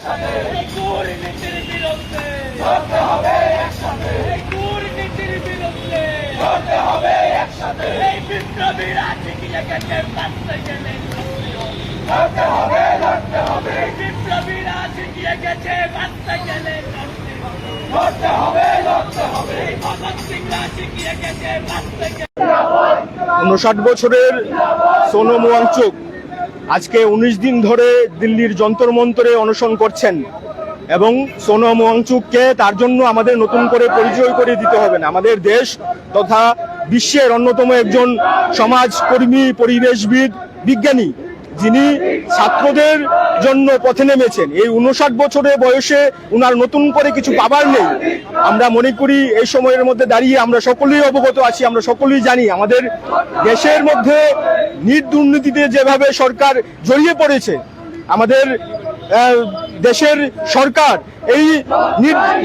দুর্নীতির বিরুদ্ধে এই বিপ্লবীরা শিখিয়ে গেছে বাঁচতে গেলে বিপ্লবীরা শিখিয়ে গেছে বাঁচতে গেলে ভগৎ সিংরা শিখিয়ে গেছে বাঁচতে গেলে। 59 বছরের সোনম ওয়াংচুক আজকে 19 দিন ধরে দিল্লির যন্তর মন্তরে অনশন করছেন এবং সোনম ওয়াংচুককে তার জন্য আমাদের নতুন করে পরিচয় করে দিতে হবে না। আমাদের দেশ তথা বিশ্বের অন্যতম একজন সমাজকর্মী, পরিবেশবিদ, বিজ্ঞানী, যিনি ছাত্রদের জন্য পথে নেমেছেন। এই 59 বছরের বয়সে উনার নতুন করে কিছু পাবার নেই। আমরা মনে করি এই সময়ের মধ্যে দাঁড়িয়ে আমরা সকলেই অবগত আছি, আমরা সকলেই জানি আমাদের দেশের মধ্যে দুর্নীতিতে যেভাবে সরকার জড়িয়ে পড়েছে। আমাদের দেশের সরকার এই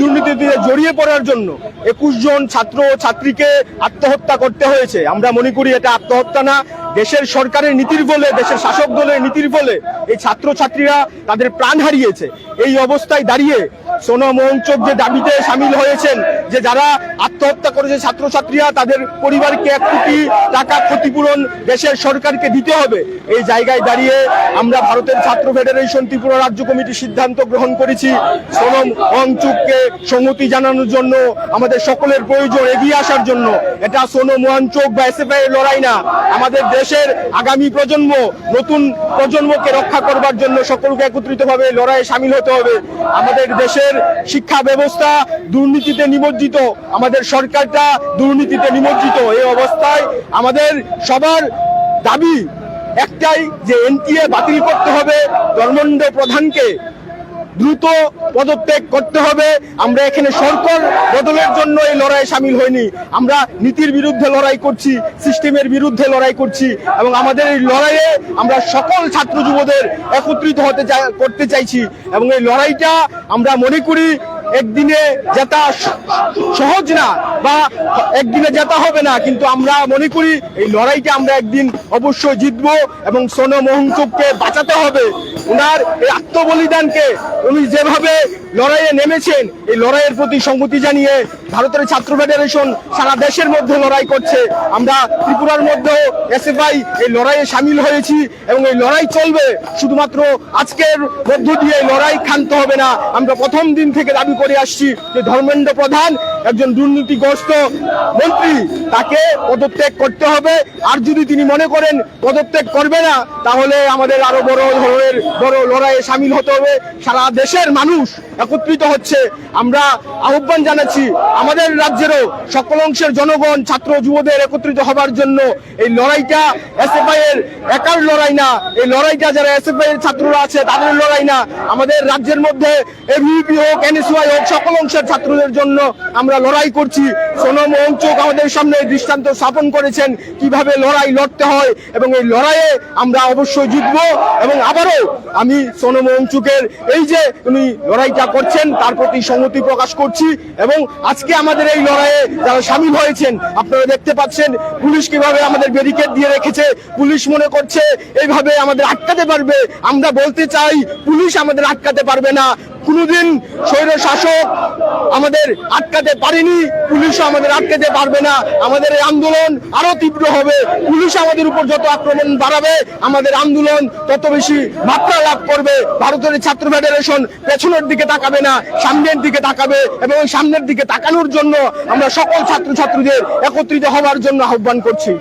দুর্নীতিতে জড়িয়ে পড়ার জন্য 21 জন ছাত্র ও ছাত্রীকে আত্মহত্যা করতে হয়েছে। আমরা মনে করি এটা আত্মহত্যা না, দেশের সরকারের নীতির ফলে, দেশের শাসক দলের নীতির ফলে এই ছাত্র ছাত্রীরা তাদের প্রাণ হারিয়েছে। এই অবস্থায় দাঁড়িয়ে সোনম ওয়াংচুক যে দাবিতে সামিল হয়েছেন যে যারা আত্মহত্যা করেছে ছাত্রছাত্রীরা, তাদের পরিবারকে 1 কোটি টাকা ক্ষতিপূরণ দেশের সরকারকে দিতে হবে। এই জায়গায় দাঁড়িয়ে আমরা ভারতের ছাত্র ফেডারেশন ত্রিপুরা রাজ্য কমিটির সিদ্ধান্ত গ্রহণ করেছি সোনম ওয়াংচুককে সংহতি জানানোর জন্য, আমাদের সকলের প্রয়োজন এগিয়ে আসার জন্য। এটা সোনম ওয়াংচুক বা এসএফআই এর লড়াই না, আমাদের দেশের আগামী প্রজন্ম, নতুন প্রজন্মকে রক্ষা করবার জন্য সকলকে একত্রিতভাবে লড়াইয়ে সামিল হতে হবে। আমাদের দেশের শিক্ষা ব্যবস্থা দুর্নীতিতে নিমজ্জিত, আমাদের সরকারটা দুর্নীতিতে নিমজ্জিত। এই অবস্থায় আমাদের সবার দাবি একটাই যে এনটিএ বাতিল করতে হবে, ধর্মেন্দ্র প্রধানকে দ্রুত পদত্যাগ করতে হবে। আমরা এখানে সরকার বদলের জন্য এই লড়াইয়ে সামিল হইনি, আমরা নীতির বিরুদ্ধে লড়াই করছি, সিস্টেমের বিরুদ্ধে লড়াই করছি এবং আমাদের এই লড়াইয়ে আমরা সকল ছাত্র যুবদের একত্রিত করতে চাইছি এবং এই লড়াইটা আমরা মনে করি একদিনে জেতা সহজ না বা একদিনে জেতা হবে না, কিন্তু আমরা মনে করি এই লড়াইটা আমরা একদিন অবশ্যই জিতবো এবং সোনম ওয়াংচুককে বাঁচাতে হবে। ওনার এই আত্মবলিদানকে, উনি যেভাবে লড়াইয়ে নেমেছেন, এই লড়াইয়ের প্রতি সংহতি জানিয়ে ভারতের ছাত্র ফেডারেশন সারা দেশের মধ্যে লড়াই করছে। আমরা ত্রিপুরার মধ্যেও এসএফআই এই লড়াইয়ে সামিল হয়েছি এবং এই লড়াই চলবে। শুধুমাত্র আজকের মধ্য দিয়ে লড়াই ক্ষান্ত হবে না। আমরা প্রথম দিন থেকে দাবি করে আসছি যে ধর্মেন্দ্র প্রধান একজন দুর্নীতিগ্রস্ত মন্ত্রী, তাকে পদত্যাগ করতে হবে। আর যদি তিনি মনে করেন পদত্যাগ করবে না, তাহলে আমাদের আরো বড় ধরনের বড় লড়াইয়ে সামিল হতে হবে। সারা দেশের মানুষ একত্রিত হচ্ছে। আমরা আহ্বান জানাচ্ছি আমাদের রাজ্যেরও সকল অংশের জনগণ, ছাত্র যুবদের একত্রিত হবার জন্য। এই লড়াইটা এসএফআই এর একার লড়াই না, এই লড়াইটা যারা এসএফআই এর ছাত্ররা আছে তাদের লড়াই না। আমাদের রাজ্যের মধ্যে এবিভিপি হোক, এনএসওয়াই হোক, সকল অংশের ছাত্রদের জন্য আমরা লড়াই করছি। সোনম ওয়াংচুক আমাদের সামনে দৃষ্টান্ত স্থাপন করেছেন কিভাবে লড়াই লড়তে হয় এবং এই লড়াইয়ে আমরা অবশ্যই জিতবো। এবং আবারও আমি সোনম ওয়াংচুকের এই যে উনি লড়াইটা করছেন তার প্রতি সংহতি প্রকাশ করছি এবং আজকে আমাদের এই লড়াইয়ে যারা সামিল হয়েছেন আপনারা দেখতে পাচ্ছেন পুলিশ কিভাবে আমাদের ব্যারিকেড দিয়ে রেখেছে। পুলিশ মনে করছে এইভাবে আমাদের আটকাতে পারবে। আমরা বলতে চাই পুলিশ আমাদের আটকাতে পারবে না। কোনোদিন স্বৈর শাসক আমাদের আটকাতে পারেনি, পুলিশও আমাদের আটকাতে পারবে না। আমাদের এই আন্দোলন আরো তীব্র হবে। পুলিশ আমাদের উপর যত আক্রমণ বাড়াবে আমাদের আন্দোলন তত বেশি মাত্রা লাভ করবে। ভারতের ছাত্র ফেডারেশন পেছনের দিকে তাকাবে না, সামনের দিকে তাকাবে এবং সামনের দিকে তাকানোর জন্য আমরা সকল ছাত্রছাত্রীদের একত্রিত হওয়ার জন্য আহ্বান করছি।